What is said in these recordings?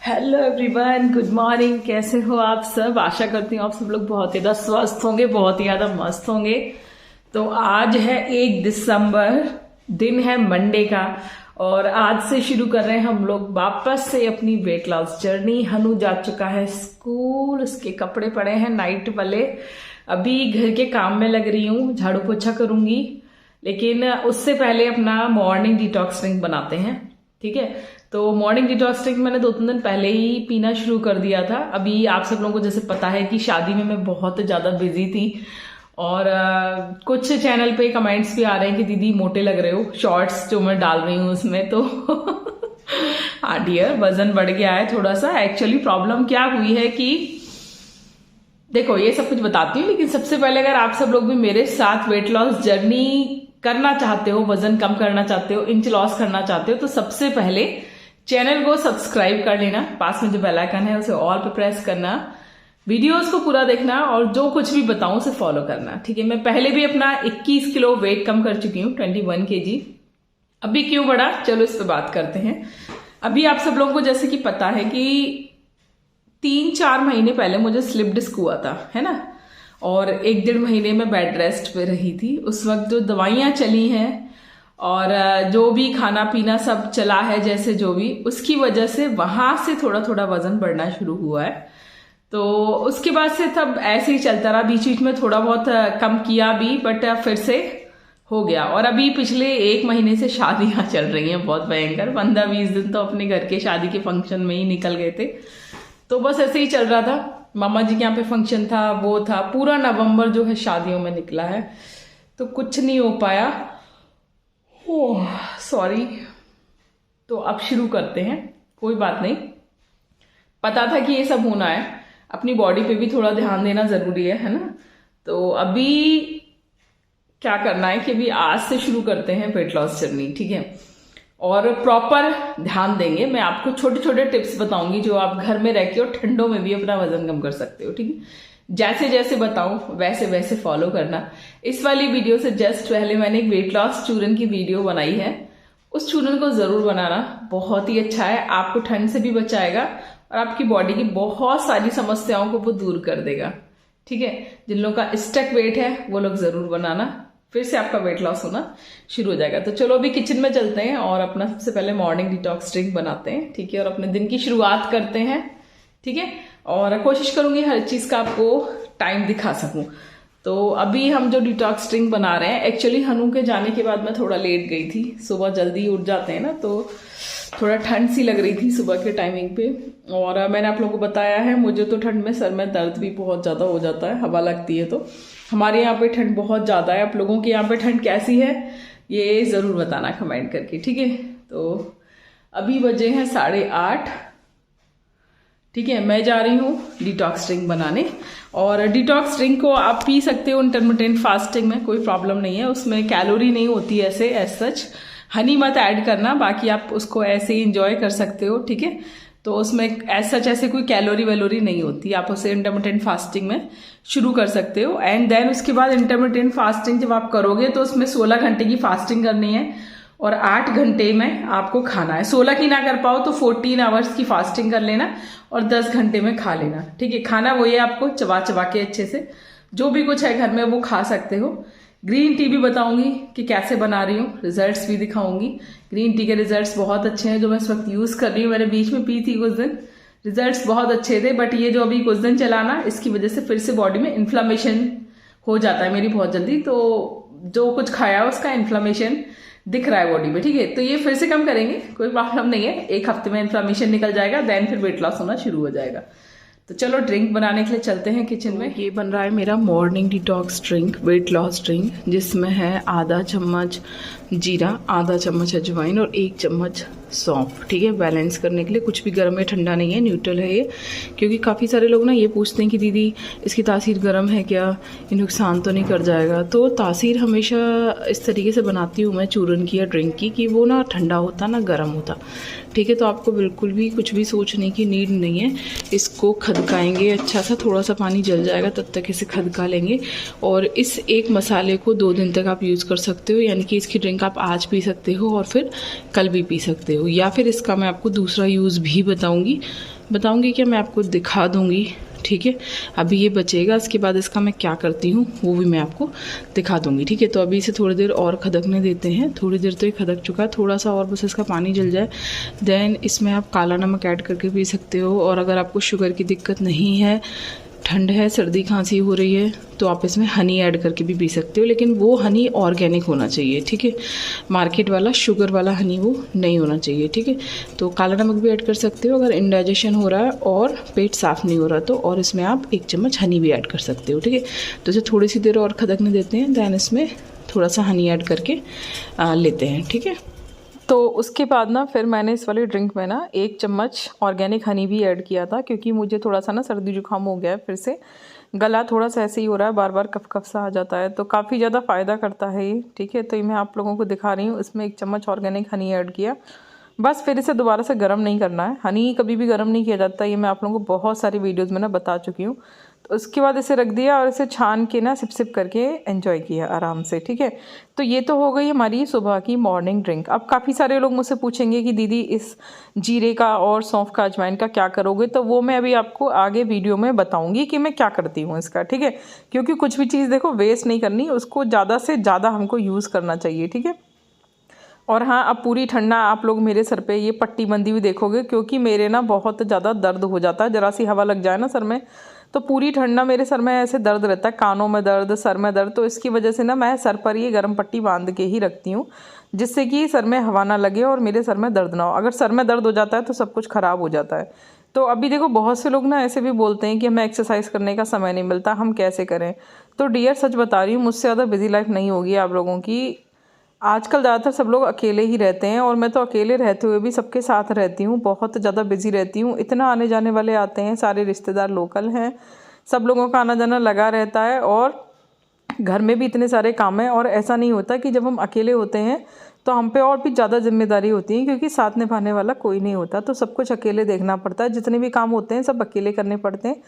Hello everyone, good morning. कैसे हो आप सब? आशा करती हूँ आप सब लोग बहुत ज़्यादा स्वस्थ होंगे, बहुत ही ज़्यादा मस्त होंगे। तो आज है 1 दिसंबर, दिन है मंडे का, और आज से शुरू कर रहे हैं हम लोग वापस से अपनी वेट लॉस जर्नी। हनु जा चुका है स्कूल, उसके कपड़े पड़े हैं नाइट वाले। अभी घर के काम में लग रही हूँ, झाड़ू पोछा करूंगी, लेकिन उससे पहले अपना मॉर्निंग डिटॉक्स ड्रिंक बनाते हैं। ठीक है, तो मॉर्निंग डिटॉक्स ड्रिंक मैंने 2-3 दिन पहले ही पीना शुरू कर दिया था। अभी आप सब लोगों को जैसे पता है कि शादी में मैं बहुत ज़्यादा बिजी थी, और कुछ चैनल पे कमेंट्स भी आ रहे हैं कि दीदी मोटे लग रहे हो, शॉर्ट्स जो मैं डाल रही हूँ उसमें। तो हाँ डियर, वजन बढ़ गया है थोड़ा सा। एक्चुअली प्रॉब्लम क्या हुई है कि देखो, ये सब कुछ बताती हूँ, लेकिन सबसे पहले अगर आप सब लोग भी मेरे साथ वेट लॉस जर्नी करना चाहते हो, वजन कम करना चाहते हो, इंच लॉस करना चाहते हो, तो सबसे पहले चैनल को सब्सक्राइब कर लेना। पास में जो बेल आइकन है उसे ऑल पे प्रेस करना, वीडियोस को पूरा देखना, और जो कुछ भी बताऊं उसे फॉलो करना। ठीक है, मैं पहले भी अपना 21 किलो वेट कम कर चुकी हूँ, 21 kg। अभी क्यों बढ़ा, चलो इस पे बात करते हैं। अभी आप सब लोगों को जैसे कि पता है कि 3-4 महीने पहले मुझे स्लिप डिस्क हुआ था, है ना, और 1-1.5 महीने में बेड रेस्ट पे रही थी। उस वक्त जो दवाइयां चली हैं और जो भी खाना पीना सब चला है, जैसे जो भी, उसकी वजह से वहां से थोड़ा थोड़ा वजन बढ़ना शुरू हुआ है। तो उसके बाद से तब ऐसे ही चलता रहा, बीच बीच में थोड़ा बहुत कम किया भी, बट फिर से हो गया। और अभी पिछले 1 महीने से शादियां चल रही हैं बहुत भयंकर। 15-20 दिन तो अपने घर के शादी के फंक्शन में ही निकल गए थे। तो बस ऐसे ही चल रहा था। मामा जी के यहाँ पे फंक्शन था, वो था, पूरा नवंबर जो है शादियों में निकला है, तो कुछ नहीं हो पाया। Oh sorry. तो अब शुरू करते हैं, कोई बात नहीं, पता था कि ये सब होना है। अपनी बॉडी पे भी थोड़ा ध्यान देना जरूरी है ना। तो अभी क्या करना है कि अभी आज से शुरू करते हैं वेट लॉस जर्नी। ठीक है, और प्रॉपर ध्यान देंगे। मैं आपको छोटे छोटे टिप्स बताऊंगी जो आप घर में रह के और ठंडों में भी अपना वजन कम कर सकते हो। ठीक है, जैसे जैसे बताऊं वैसे वैसे फॉलो करना। इस वाली वीडियो से जस्ट पहले मैंने एक वेट लॉस चूरन की वीडियो बनाई है, उस चूरन को जरूर बनाना, बहुत ही अच्छा है, आपको ठंड से भी बचाएगा और आपकी बॉडी की बहुत सारी समस्याओं को वो दूर कर देगा। ठीक है, जिन लोगों का स्टक वेट है वो लोग जरूर बनाना, फिर से आपका वेट लॉस होना शुरू हो जाएगा। तो चलो अभी किचन में चलते हैं और अपना सबसे पहले मॉर्निंग डिटॉक्स ड्रिंक बनाते हैं। ठीक है, और अपने दिन की शुरुआत करते हैं। ठीक है, और कोशिश करूंगी हर चीज का आपको टाइम दिखा सकूं। तो अभी हम जो डिटॉक्स ड्रिंक बना रहे हैं, एक्चुअली हनु के जाने के बाद मैं थोड़ा लेट गई थी। सुबह जल्दी उठ जाते हैं ना, तो थोड़ा ठंड सी लग रही थी सुबह के टाइमिंग पे। और मैंने आप लोगों को बताया है, मुझे तो ठंड में सर में दर्द भी बहुत ज्यादा हो जाता है, हवा लगती है। तो हमारे यहाँ पे ठंड बहुत ज्यादा है। आप लोगों के यहाँ पे ठंड कैसी है ये जरूर बताना कमेंट करके। ठीक है, तो अभी बजे हैं 8:30। ठीक है, मैं जा रही हूँ डिटॉक्स ड्रिंक बनाने। और डिटॉक्स ड्रिंक को आप पी सकते हो इंटरमिटेंट फास्टिंग में, कोई प्रॉब्लम नहीं है। उसमें कैलोरी नहीं होती ऐसे एज सच, हनी मत ऐड करना, बाकी आप उसको ऐसे ही इंजॉय कर सकते हो। ठीक है, तो उसमें एज सच ऐसे कोई कैलोरी वैलोरी नहीं होती, आप उसे इंटरमिटेंट फास्टिंग में शुरू कर सकते हो। एंड देन उसके बाद इंटरमिटेंट फास्टिंग जब आप करोगे तो उसमें 16 घंटे की फास्टिंग करनी है और 8 घंटे में आपको खाना है। 16 की ना कर पाओ तो 14 आवर्स की फास्टिंग कर लेना और 10 घंटे में खा लेना। ठीक है, खाना वो ये आपको चबा चबा के अच्छे से, जो भी कुछ है घर में वो खा सकते हो। ग्रीन टी भी बताऊंगी कि कैसे बना रही हूँ, रिजल्ट्स भी दिखाऊंगी। ग्रीन टी के रिजल्ट्स बहुत अच्छे हैं जो मैं इस वक्त यूज कर रही हूँ। मैंने बीच में पी थी कुछ दिन, रिजल्ट्स बहुत अच्छे थे, बट ये जो अभी कुछ दिन चलाना, इसकी वजह से फिर से बॉडी में इन्फ्लामेशन हो जाता है मेरी बहुत जल्दी। तो जो कुछ खाया उसका इन्फ्लामेशन दिख रहा है बॉडी में। ठीक है, तो ये फिर से कम करेंगे, कोई प्रॉब्लम नहीं है। 1 हफ्ते में इन्फ्लामेशन निकल जाएगा, देन फिर वेट लॉस होना शुरू हो जाएगा। तो चलो ड्रिंक बनाने के लिए चलते हैं किचन में। ये बन रहा है मेरा morning detox drink, weight loss drink, जिसमें है आधा चम्मच जीरा, आधा चम्मच अजवाइन और 1 चम्मच सौंफ। ठीक है, बैलेंस करने के लिए, कुछ भी गर्म या ठंडा नहीं है, न्यूट्रल है ये। क्योंकि काफ़ी सारे लोग ना ये पूछते हैं कि दीदी इसकी तासीर गर्म है क्या, ये नुकसान तो नहीं कर जाएगा। तो तासीर हमेशा इस तरीके से बनाती हूँ मैं चूरन की या ड्रिंक की कि वो ना ठंडा होता ना गर्म होता। ठीक है, तो आपको बिल्कुल भी कुछ भी सोचने की नीड नहीं है। इसको खदकाएंगे अच्छा सा, थोड़ा सा पानी जल जाएगा तब तक इसे खदका लेंगे। और इस एक मसाले को 2 दिन तक आप यूज़ कर सकते हो, यानी कि इसकी ड्रिंक आप आज पी सकते हो और फिर कल भी पी सकते हो। या फिर इसका मैं आपको दूसरा यूज़ भी बताऊंगी बताऊंगी क्या, मैं आपको दिखा दूंगी, ठीक है। अभी ये बचेगा, इसके बाद इसका मैं क्या करती हूँ वो भी मैं आपको दिखा दूंगी, ठीक है। तो अभी इसे थोड़ी देर और खदकने देते हैं। थोड़ी देर तो ये खदक चुका है, थोड़ा सा और बस इसका पानी जल जाए। देन इसमें आप काला नमक ऐड करके पी सकते हो। और अगर आपको शुगर की दिक्कत नहीं है, ठंड है, सर्दी खांसी हो रही है, तो आप इसमें हनी ऐड करके भी पी सकते हो, लेकिन वो हनी ऑर्गेनिक होना चाहिए, ठीक है। मार्केट वाला शुगर वाला हनी वो नहीं होना चाहिए, ठीक है। तो काला नमक भी ऐड कर सकते हो अगर इनडाइजेशन हो रहा है और पेट साफ नहीं हो रहा तो। और इसमें आप 1 चम्मच हनी भी ऐड कर सकते हो, ठीक है। तो इसे थोड़ी सी देर और खदकने देते हैं। दैन इसमें थोड़ा सा हनी ऐड करके लेते हैं, ठीक है। तो उसके बाद ना फिर मैंने इस वाली ड्रिंक में ना 1 चम्मच ऑर्गेनिक हनी भी ऐड किया था, क्योंकि मुझे थोड़ा सा ना सर्दी जुकाम हो गया है, फिर से गला थोड़ा सा ऐसे ही हो रहा है, बार बार कफ कफ सा आ जाता है, तो काफ़ी ज़्यादा फ़ायदा करता है ये, ठीक है। तो ये मैं आप लोगों को दिखा रही हूँ। इसमें 1 चम्मच ऑर्गेनिक हनी ऐड किया, बस फिर इसे दोबारा से गर्म नहीं करना है। हनी कभी भी गर्म नहीं किया जाता, ये मैं आप लोगों को बहुत सारी वीडियोज़ में ना बता चुकी हूँ। तो उसके बाद इसे रख दिया और इसे छान के ना सिप सिप करके एंजॉय किया आराम से, ठीक है। तो ये तो हो गई हमारी सुबह की मॉर्निंग ड्रिंक। अब काफ़ी सारे लोग मुझसे पूछेंगे कि दीदी इस जीरे का और सौंफ का, अजवाइन का क्या करोगे, तो वो मैं अभी आपको आगे वीडियो में बताऊंगी कि मैं क्या करती हूँ इसका, ठीक है। क्योंकि कुछ भी चीज़ देखो वेस्ट नहीं करनी, उसको ज़्यादा से ज़्यादा हमको यूज़ करना चाहिए, ठीक है। और हाँ, अब पूरी ठंडा आप लोग मेरे सर पे ये पट्टी बंधी हुई देखोगे, क्योंकि मेरे ना बहुत ज़्यादा दर्द हो जाता है, ज़रा सी हवा लग जाए ना सर में तो पूरी ठंडा मेरे सर में ऐसे दर्द रहता है, कानों में दर्द, सर में दर्द। तो इसकी वजह से ना मैं सर पर ये गर्म पट्टी बांध के ही रखती हूँ, जिससे कि सर में हवा ना लगे और मेरे सर में दर्द ना हो। अगर सर में दर्द हो जाता है तो सब कुछ ख़राब हो जाता है। तो अभी देखो बहुत से लोग ना ऐसे भी बोलते हैं कि हमें एक्सरसाइज करने का समय नहीं मिलता, हम कैसे करें। तो डियर सच बता रही हूँ, मुझसे ज़्यादा बिजी लाइफ नहीं होगी आप लोगों की। आजकल ज़्यादातर सब लोग अकेले ही रहते हैं, और मैं तो अकेले रहते हुए भी सबके साथ रहती हूँ, बहुत ज़्यादा बिजी रहती हूँ। इतना आने जाने वाले आते हैं, सारे रिश्तेदार लोकल हैं, सब लोगों का आना जाना लगा रहता है, और घर में भी इतने सारे काम हैं। और ऐसा नहीं होता कि जब हम अकेले होते हैं तो हम पे और भी ज़्यादा जिम्मेदारी होती है, क्योंकि साथ निभाने वाला कोई नहीं होता, तो सब कुछ अकेले देखना पड़ता है। जितने भी काम होते हैं सब अकेले करने पड़ते हैं,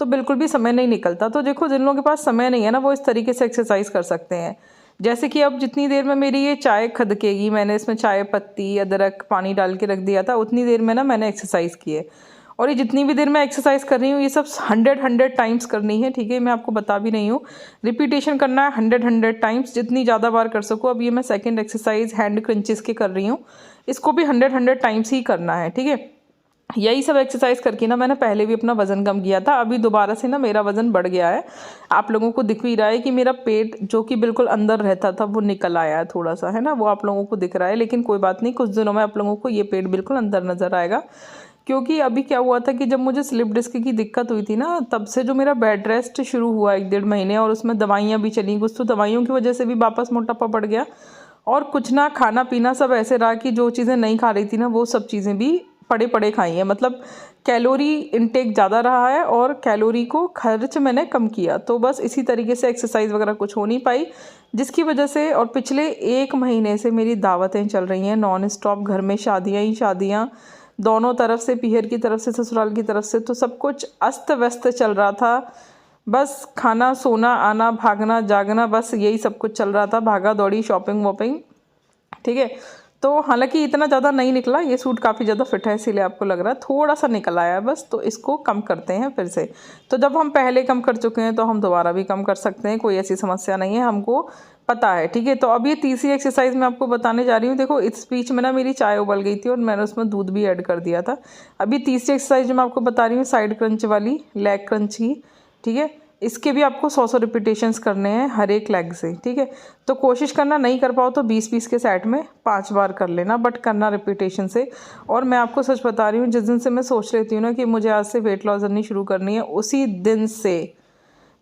तो बिल्कुल भी समय नहीं निकलता। तो देखो जिन लोगों के पास समय नहीं है ना, वो इस तरीके से एक्सरसाइज कर सकते हैं। जैसे कि अब जितनी देर में मेरी ये चाय खदकेगी, मैंने इसमें चाय पत्ती, अदरक, पानी डाल के रख दिया था, उतनी देर में ना मैंने एक्सरसाइज की है। और ये जितनी भी देर मैं एक्सरसाइज कर रही हूँ, ये सब 100 टाइम्स करनी है, ठीक है। मैं आपको बता भी नहीं हूँ, रिपीटेशन करना है 100 टाइम्स, जितनी ज़्यादा बार कर सको। अब ये मैं सेकंड एक्सरसाइज हैंड क्रंचेस के कर रही हूँ, इसको भी 100 टाइम्स ही करना है, ठीक है। यही सब एक्सरसाइज करके ना मैंने पहले भी अपना वज़न कम किया था, अभी दोबारा से ना मेरा वज़न बढ़ गया है। आप लोगों को दिख भी रहा है कि मेरा पेट जो कि बिल्कुल अंदर रहता था वो निकल आया है थोड़ा सा, है ना, वो आप लोगों को दिख रहा है। लेकिन कोई बात नहीं, कुछ दिनों में आप लोगों को ये पेट बिल्कुल अंदर नज़र आएगा। क्योंकि अभी क्या हुआ था कि जब मुझे स्लिप डिस्क की दिक्कत हुई थी ना, तब से जो मेरा बेड रेस्ट शुरू हुआ 1-1.5 महीने, और उसमें दवाइयाँ भी चली कुछ, तो दवाइयों की वजह से भी वापस मोटापा बढ़ गया। और कुछ ना खाना पीना सब ऐसे रहा कि जो चीज़ें नहीं खा रही थी ना, वो सब चीज़ें भी पड़े पड़े खाई हैं। मतलब कैलोरी इनटेक ज़्यादा रहा है और कैलोरी को खर्च मैंने कम किया। तो बस इसी तरीके से एक्सरसाइज वगैरह कुछ हो नहीं पाई, जिसकी वजह से। और पिछले 1 महीने से मेरी दावतें चल रही हैं नॉन स्टॉप, घर में शादियाँ ही शादियाँ, दोनों तरफ से, पीहर की तरफ से, ससुराल की तरफ से, तो सब कुछ अस्त व्यस्त चल रहा था। बस खाना, सोना, आना, भागना, जागना, बस यही सब कुछ चल रहा था, भागा दौड़ी, शॉपिंग वॉपिंग, ठीक है। तो हालांकि इतना ज़्यादा नहीं निकला, ये सूट काफ़ी ज़्यादा फिट है इसीलिए आपको लग रहा है, थोड़ा सा निकल आया है बस। तो इसको कम करते हैं फिर से। तो जब हम पहले कम कर चुके हैं तो हम दोबारा भी कम कर सकते हैं, कोई ऐसी समस्या नहीं है, हमको पता है, ठीक है। तो अब ये तीसरी एक्सरसाइज मैं आपको बताने जा रही हूँ। देखो इस बीच में ना मेरी चाय उबल गई थी और मैंने उसमें दूध भी ऐड कर दिया था। अभी तीसरी एक्सरसाइज जो मैं आपको बता रही हूँ, साइड क्रंच वाली, लेग क्रंच की, ठीक है। इसके भी आपको 100 रिपीटेशंस करने हैं हर एक लेग से, ठीक है। तो कोशिश करना, नहीं कर पाओ तो 20-20 के सेट में 5 बार कर लेना, बट करना रिपीटेशन से। और मैं आपको सच बता रही हूँ, जिस दिन से मैं सोच लेती हूँ ना कि मुझे आज से वेट लॉस जर्नी शुरू करनी है, उसी दिन से,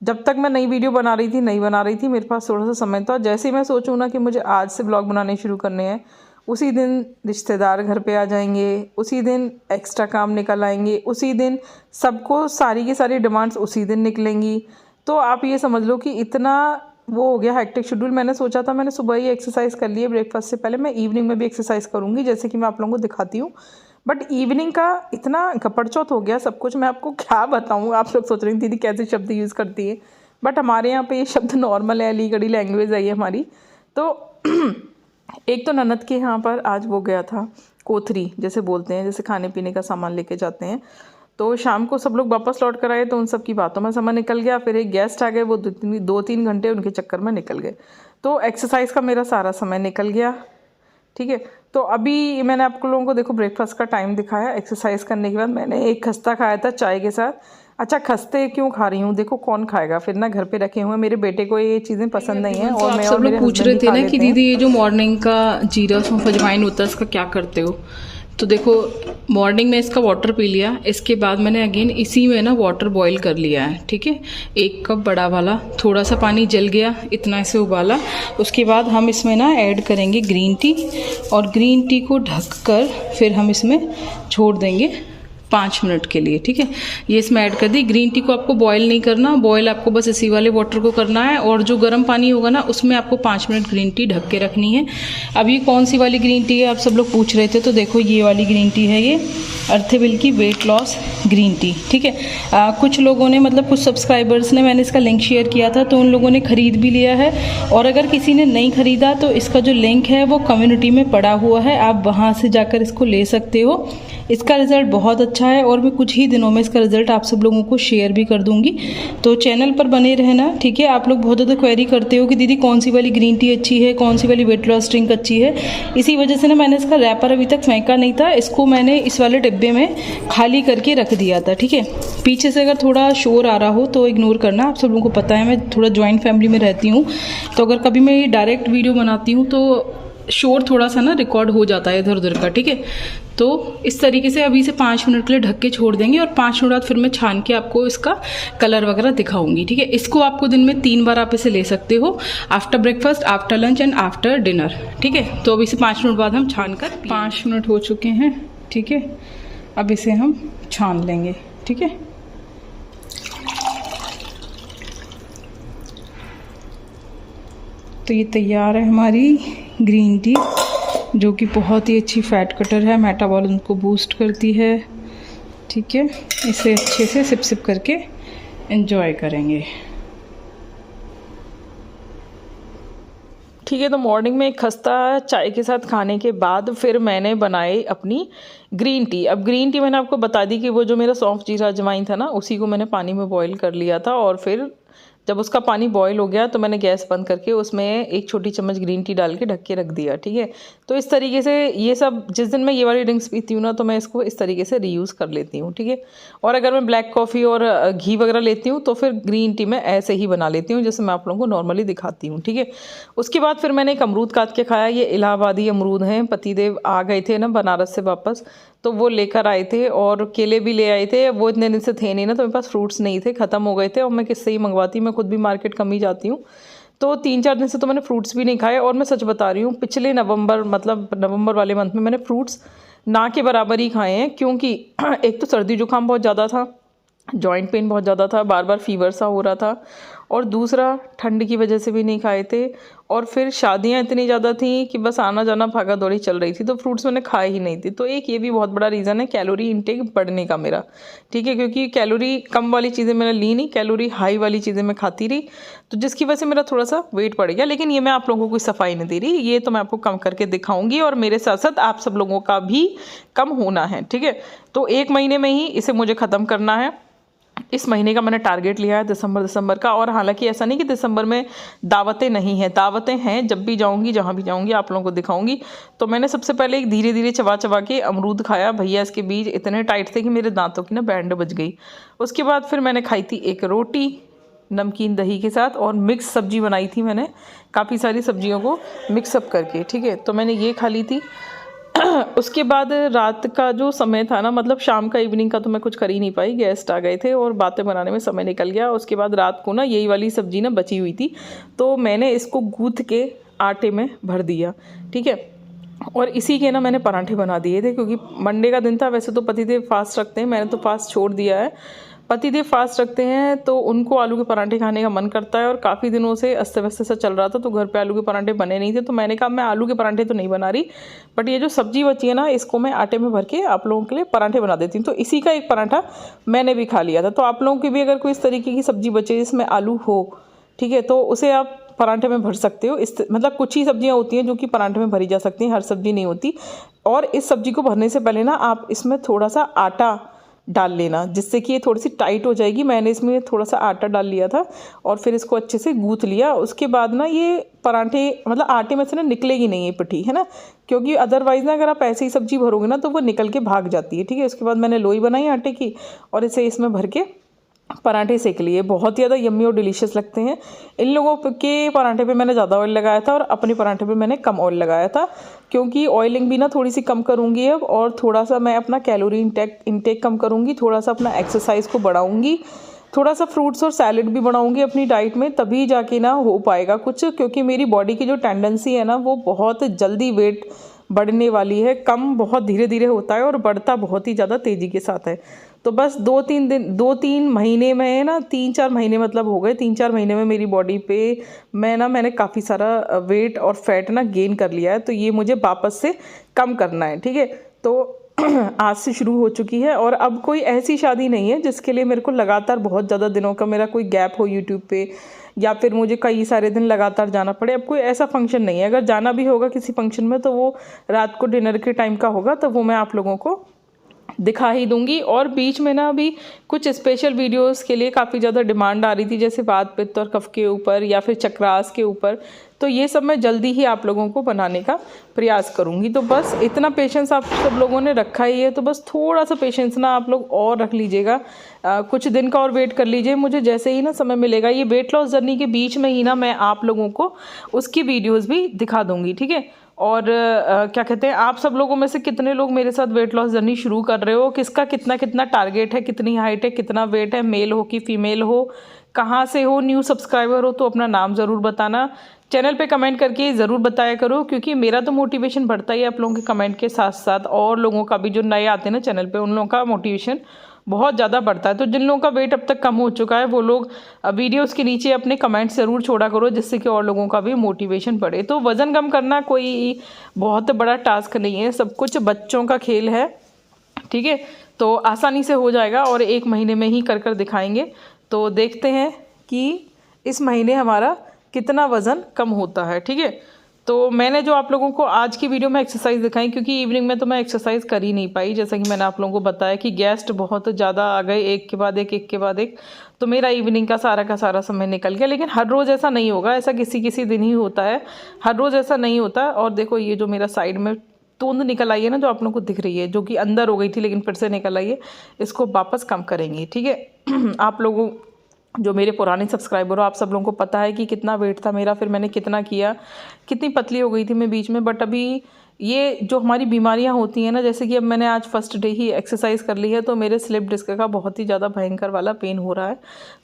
जब तक मैं नई वीडियो बना रही थी, मेरे पास थोड़ा सा समय था, जैसे ही मैं सोचूँ ना कि मुझे आज से ब्लॉग बनाने शुरू करने हैं, उसी दिन रिश्तेदार घर पे आ जाएंगे, उसी दिन एक्स्ट्रा काम निकल आएंगे, उसी दिन सबको सारी की सारी डिमांड्स उसी दिन निकलेंगी। तो आप ये समझ लो कि इतना वो हो गया हेक्टिक शेड्यूल। मैंने सोचा था, मैंने सुबह ही एक्सरसाइज कर ली है ब्रेकफास्ट से पहले, मैं इवनिंग में भी एक्सरसाइज करूँगी, जैसे कि मैं आप लोगों को दिखाती हूँ। बट इवनिंग का इतना गपड़चौथ हो गया सब कुछ, मैं आपको क्या बताऊँ। आप लोग सोच रही दीदी कैसे शब्द यूज़ करती है, बट हमारे यहाँ पे ये शब्द नॉर्मल है, अलीगढ़ी लैंग्वेज है ये हमारी। तो एक तो ननद के यहाँ पर आज वो गया था, कोथरी जैसे बोलते हैं, जैसे खाने पीने का सामान लेके जाते हैं, तो शाम को सब लोग वापस लौट कर आए तो उन सब की बातों में समय निकल गया। फिर एक गेस्ट आ गए, वो 2-3 घंटे उनके चक्कर में निकल गए, तो एक्सरसाइज का मेरा सारा समय निकल गया। ठीक है, तो अभी मैंने आपको लोगों को देखो ब्रेकफास्ट का टाइम दिखाया। एक्सरसाइज करने के बाद मैंने एक खस्ता खाया था चाय के साथ। अच्छा, खस्ते क्यों खा रही हूँ, देखो कौन खाएगा, फिर ना घर पे रखे हुए, मेरे बेटे को ये चीज़ें पसंद नहीं है। और मैं सब लोग पूछ रहे थे ना कि दीदी ये जो मॉर्निंग का जीरा सौंफ अजवाइन होता है इसका क्या करते हो। तो देखो मॉर्निंग में इसका वाटर पी लिया, इसके बाद मैंने अगेन इसी में ना वाटर बॉईल कर लिया है। ठीक है, 1 कप बड़ा वाला, थोड़ा सा पानी जल गया, इतना इसे उबाला। उसके बाद हम इसमें ना ऐड करेंगे ग्रीन टी, और ग्रीन टी को ढककर फिर हम इसमें छोड़ देंगे 5 मिनट के लिए। ठीक है, ये इसमें ऐड कर दी। ग्रीन टी को आपको बॉईल नहीं करना, बॉईल आपको बस इसी वाले वाटर को करना है, और जो गर्म पानी होगा ना उसमें आपको 5 मिनट ग्रीन टी ढक के रखनी है। अब ये कौन सी वाली ग्रीन टी है आप सब लोग पूछ रहे थे, तो देखो ये वाली ग्रीन टी है, ये अर्थेविल की वेट लॉस ग्रीन टी। ठीक है, कुछ लोगों ने मतलब कुछ सब्सक्राइबर्स ने, मैंने इसका लिंक शेयर किया था तो उन लोगों ने ख़रीद भी लिया है, और अगर किसी ने नहीं ख़रीदा तो इसका जो लिंक है वो कम्युनिटी में पड़ा हुआ है, आप वहाँ से जाकर इसको ले सकते हो। इसका रिज़ल्ट बहुत अच्छा है, और मैं कुछ ही दिनों में इसका रिज़ल्ट आप सब लोगों को शेयर भी कर दूंगी, तो चैनल पर बने रहना। ठीक है, आप लोग बहुत ज़्यादा क्वेरी करते हो कि दीदी कौन सी वाली ग्रीन टी अच्छी है, कौन सी वाली वेट लॉस ड्रिंक अच्छी है। इसी वजह से ना मैंने इसका रैपर अभी तक फेंका नहीं था, इसको मैंने इस वाले डिब्बे में खाली करके रख दिया था। ठीक है, पीछे से अगर थोड़ा शोर आ रहा हो तो इग्नोर करना, आप सब लोगों को पता है मैं थोड़ा जॉइंट फैमिली में रहती हूँ, तो अगर कभी मैं ये डायरेक्ट वीडियो बनाती हूँ तो शोर थोड़ा सा ना रिकॉर्ड हो जाता है इधर उधर का। ठीक है, तो इस तरीके से अभी से 5 मिनट के लिए ढक के छोड़ देंगे, और 5 मिनट बाद फिर मैं छान के आपको इसका कलर वगैरह दिखाऊंगी। ठीक है, इसको आपको दिन में 3 बार आप इसे ले सकते हो, after breakfast, after lunch and after dinner. ठीक है, तो अभी से 5 मिनट बाद हम छान कर 5 मिनट हो चुके हैं। ठीक है, अब इसे हम छान लेंगे। ठीक है, तो ये तैयार है हमारी ग्रीन टी, जो कि बहुत ही अच्छी फैट कटर है, मेटाबॉलिज्म को बूस्ट करती है। ठीक है, इसे अच्छे से सिप सिप करके एंजॉय करेंगे। ठीक है, तो मॉर्निंग में एक खस्ता चाय के साथ खाने के बाद फिर मैंने बनाई अपनी ग्रीन टी। अब ग्रीन टी मैंने आपको बता दी कि वो जो मेरा सौंफ जीरा अजवाइन था ना, उसी को मैंने पानी में बॉईल कर लिया था, और फिर जब उसका पानी बॉईल हो गया तो मैंने गैस बंद करके उसमें 1 छोटी चम्मच ग्रीन टी डाल के ढक के रख दिया। ठीक है, तो इस तरीके से ये सब, जिस दिन मैं ये वाली ड्रिंक्स पीती हूँ ना, तो मैं इसको इस तरीके से रीयूज़ कर लेती हूँ। ठीक है, और अगर मैं ब्लैक कॉफ़ी और घी वगैरह लेती हूँ तो फिर ग्रीन टी मैं ऐसे ही बना लेती हूँ, जैसे मैं आप लोगों को नॉर्मली दिखाती हूँ। ठीक है, उसके बाद फिर मैंने एक अमरूद काट के खाया। ये इलाहाबादी अमरूद हैं, पतिदेव आ गए थे ना बनारस से वापस, तो वो लेकर आए थे, और केले भी ले आए थे। वो इतने दिन से थे नहीं ना, तो मेरे पास फ्रूट्स नहीं थे, ख़त्म हो गए थे, और मैं किससे ही मंगवाती, मैं खुद भी मार्केट कम ही जाती हूँ, तो 3-4 दिन से तो मैंने फ्रूट्स भी नहीं खाए। और मैं सच बता रही हूँ, पिछले नवंबर, मतलब नवंबर वाले मंथ में मैंने फ्रूट्स ना के बराबर ही खाए हैं, क्योंकि एक तो सर्दी जुकाम बहुत ज़्यादा था, जॉइंट पेन बहुत ज़्यादा था, बार बार फीवर सा हो रहा था, और दूसरा ठंड की वजह से भी नहीं खाए थे, और फिर शादियां इतनी ज़्यादा थी कि बस आना जाना भागा दौड़ी चल रही थी, तो फ्रूट्स मैंने खाए ही नहीं थी। तो एक ये भी बहुत बड़ा रीज़न है कैलोरी इंटेक बढ़ने का मेरा। ठीक है, क्योंकि कैलोरी कम वाली चीज़ें मैंने ली नहीं, कैलोरी हाई वाली चीज़ें मैं खाती रही, तो जिसकी वजह से मेरा थोड़ा सा वेट बढ़ गया। लेकिन ये मैं आप लोगों को कोई सफाई नहीं दे रही, ये तो मैं आपको कम करके दिखाऊंगी, और मेरे साथ साथ आप सब लोगों का भी कम होना है। ठीक है, तो 1 महीने में ही इसे मुझे ख़त्म करना है। इस महीने का मैंने टारगेट लिया है दिसंबर का। और हालांकि ऐसा नहीं कि दिसंबर में दावतें नहीं हैं, दावतें हैं, जब भी जाऊंगी, जहाँ भी जाऊंगी आप लोगों को दिखाऊंगी। तो मैंने सबसे पहले एक धीरे धीरे चबा चबा के अमरूद खाया। भैया इसके बीज इतने टाइट थे कि मेरे दांतों की ना बैंड बज गई। उसके बाद फिर मैंने खाई थी एक रोटी नमकीन दही के साथ, और मिक्स सब्जी बनाई थी मैंने, काफ़ी सारी सब्जियों को मिक्सअप करके। ठीक है, तो मैंने ये खा ली थी। उसके बाद रात का जो समय था ना, मतलब शाम का, इवनिंग का तो मैं कुछ कर ही नहीं पाई, गेस्ट आ गए थे और बातें बनाने में समय निकल गया। उसके बाद रात को ना यही वाली सब्जी ना बची हुई थी, तो मैंने इसको गूँथ के आटे में भर दिया। ठीक है, और इसी के ना मैंने पराठे बना दिए थे, क्योंकि मंडे का दिन था। वैसे तो पतिदेव फास्ट रखते हैं, मैंने तो फास्ट छोड़ दिया है। पतिदेव फास्ट रखते हैं तो उनको आलू के पराठे खाने का मन करता है, और काफ़ी दिनों से अस्त व्यस्त सा चल रहा था, तो घर पे आलू के पराठे बने नहीं थे। तो मैंने कहा मैं आलू के पराठे तो नहीं बना रही, बट ये जो सब्जी बची है ना, इसको मैं आटे में भर के आप लोगों के लिए पराठे बना देती हूँ। तो इसी का एक पराठा मैंने भी खा लिया था। तो आप लोगों की भी अगर कोई इस तरीके की सब्जी बचे जिसमें आलू हो, ठीक है, तो उसे आप पराठे में भर सकते हो। मतलब कुछ ही सब्जियां होती हैं जो कि पराठे में भरी जा सकती हैं, हर सब्जी नहीं होती। और इस सब्जी को भरने से पहले ना आप इसमें थोड़ा सा आटा डाल लेना, जिससे कि ये थोड़ी सी टाइट हो जाएगी। मैंने इसमें थोड़ा सा आटा डाल लिया था और फिर इसको अच्छे से गूँथ लिया। उसके बाद ना ये पराठे मतलब आटे में से ना निकलेगी नहीं ये पिठी, है ना, क्योंकि अदरवाइज़ ना अगर आप ऐसे ही सब्जी भरोगे ना तो वो निकल के भाग जाती है। ठीक है, उसके बाद मैंने लोई बनाई आटे की और इसे इसमें भर के पराठे सेक लिए। बहुत ही ज़्यादा यम्मी और डिलीशियस लगते हैं। इन लोगों के पराठे पे मैंने ज़्यादा ऑयल लगाया था और अपने पराठे पे मैंने कम ऑयल लगाया था, क्योंकि ऑयलिंग भी ना थोड़ी सी कम करूँगी अब, और थोड़ा सा मैं अपना कैलोरी इंटेक कम करूँगी, थोड़ा सा अपना एक्सरसाइज को बढ़ाऊँगी, थोड़ा सा फ्रूट्स और सैलेड भी बनाऊँगी अपनी डाइट में, तभी जाके ना हो पाएगा कुछ। क्योंकि मेरी बॉडी की जो टेंडेंसी है ना वो बहुत जल्दी वेट बढ़ने वाली है। कम बहुत धीरे धीरे होता है और बढ़ता बहुत ही ज़्यादा तेज़ी के साथ है। तो बस 2-3 महीने में ना, 3-4 महीने मतलब हो गए, 3-4 महीने में मेरी बॉडी पे मैंने काफ़ी सारा वेट और फैट ना गेन कर लिया है। तो ये मुझे वापस से कम करना है। ठीक है, तो आज से शुरू हो चुकी है। और अब कोई ऐसी शादी नहीं है जिसके लिए मेरे को लगातार बहुत ज़्यादा दिनों का मेरा कोई गैप हो यूट्यूब पे, या फिर मुझे कई सारे दिन लगातार जाना पड़े। अब कोई ऐसा फंक्शन नहीं है। अगर जाना भी होगा किसी फंक्शन में तो वो रात को डिनर के टाइम का होगा, तो वो मैं आप लोगों को दिखा ही दूंगी। और बीच में ना अभी कुछ स्पेशल वीडियोस के लिए काफ़ी ज़्यादा डिमांड आ रही थी, जैसे वात पित्त और कफ के ऊपर या फिर चक्रास के ऊपर। तो ये सब मैं जल्दी ही आप लोगों को बनाने का प्रयास करूंगी। तो बस इतना पेशेंस आप सब लोगों ने रखा ही है, तो बस थोड़ा सा पेशेंस ना आप लोग और रख लीजिएगा। कुछ दिन का और वेट कर लीजिए। मुझे जैसे ही ना समय मिलेगा ये वेट लॉस जर्नी के बीच में ही ना मैं आप लोगों को उसकी वीडियोज़ भी दिखा दूँगी। ठीक है, और क्या कहते हैं, आप सब लोगों में से कितने लोग मेरे साथ वेट लॉस जर्नी शुरू कर रहे हो, किसका कितना कितना टारगेट है, कितनी हाइट है, कितना वेट है, मेल हो कि फीमेल हो, कहाँ से हो, न्यू सब्सक्राइबर हो तो अपना नाम ज़रूर बताना। चैनल पे कमेंट करके ज़रूर बताया करो, क्योंकि मेरा तो मोटिवेशन बढ़ता ही है आप लोगों के कमेंट के साथ साथ, और लोगों का भी जो नए आते हैं ना चैनल पे उन लोगों का मोटिवेशन बहुत ज़्यादा बढ़ता है। तो जिन लोगों का वेट अब तक कम हो चुका है वो लोग वीडियोस के नीचे अपने कमेंट्स ज़रूर छोड़ा करो, जिससे कि और लोगों का भी मोटिवेशन बढ़े। तो वज़न कम करना कोई बहुत बड़ा टास्क नहीं है, सब कुछ बच्चों का खेल है। ठीक है, तो आसानी से हो जाएगा और 1 महीने में ही कर दिखाएंगे। तो देखते हैं कि इस महीने हमारा कितना वज़न कम होता है। ठीक है, तो मैंने जो आप लोगों को आज की वीडियो में एक्सरसाइज दिखाई, क्योंकि इवनिंग में तो मैं एक्सरसाइज कर ही नहीं पाई, जैसा कि मैंने आप लोगों को बताया कि गेस्ट बहुत ज़्यादा आ गए, एक के बाद एक, तो मेरा इवनिंग का सारा समय निकल गया। लेकिन हर रोज़ ऐसा नहीं होगा, ऐसा किसी किसी दिन ही होता है, हर रोज़ ऐसा नहीं होता। और देखो ये जो मेरा साइड में तूंद निकल आई है ना, जो आप लोगों को दिख रही है, जो कि अंदर हो गई थी लेकिन फिर से निकल आई है, इसको वापस कम करेंगे। ठीक है, आप लोगों जो मेरे पुराने सब्सक्राइबर हो, आप सब लोगों को पता है कि कितना वेट था मेरा, फिर मैंने कितना किया, कितनी पतली हो गई थी मैं बीच में। बट अभी ये जो हमारी बीमारियां होती हैं ना, जैसे कि अब मैंने आज फर्स्ट डे ही एक्सरसाइज कर ली है, तो मेरे स्लिप डिस्क का बहुत ही ज़्यादा भयंकर वाला पेन हो रहा है।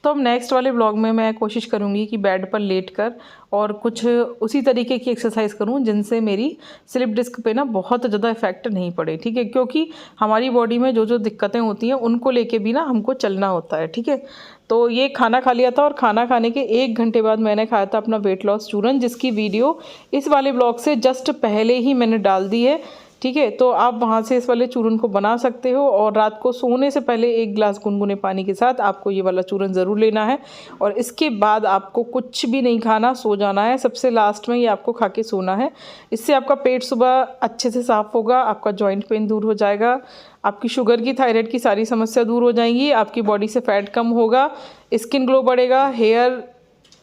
तो अब नेक्स्ट वाले ब्लॉग में मैं कोशिश करूँगी कि बेड पर लेट कर और कुछ उसी तरीके की एक्सरसाइज करूँ जिनसे मेरी स्लिप डिस्क पे ना बहुत ज़्यादा इफेक्ट नहीं पड़े। ठीक है, क्योंकि हमारी बॉडी में जो जो दिक्कतें होती हैं उनको लेके भी ना हमको चलना होता है। ठीक है, तो ये खाना खा लिया था और खाना खाने के 1 घंटे बाद मैंने खाया था अपना वेट लॉस चूरन, जिसकी वीडियो इस वाले ब्लॉग से जस्ट पहले ही मैंने डाल दी है। ठीक है, तो आप वहाँ से इस वाले चूरन को बना सकते हो। और रात को सोने से पहले 1 गिलास गुनगुने पानी के साथ आपको ये वाला चूरन ज़रूर लेना है, और इसके बाद आपको कुछ भी नहीं खाना, सो जाना है। सबसे लास्ट में ये आपको खा के सोना है। इससे आपका पेट सुबह अच्छे से साफ़ होगा, आपका जॉइंट पेन दूर हो जाएगा, आपकी शुगर की, थायराइड की सारी समस्या दूर हो जाएंगी, आपकी बॉडी से फैट कम होगा, स्किन ग्लो बढ़ेगा, हेयर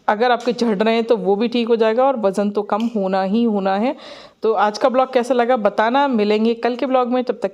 अगर आपके झड़ रहे हैं तो वो भी ठीक हो जाएगा, और वज़न तो कम होना ही होना है। तो आज का ब्लॉग कैसा लगा बताना। मिलेंगे कल के ब्लॉग में, तब तक के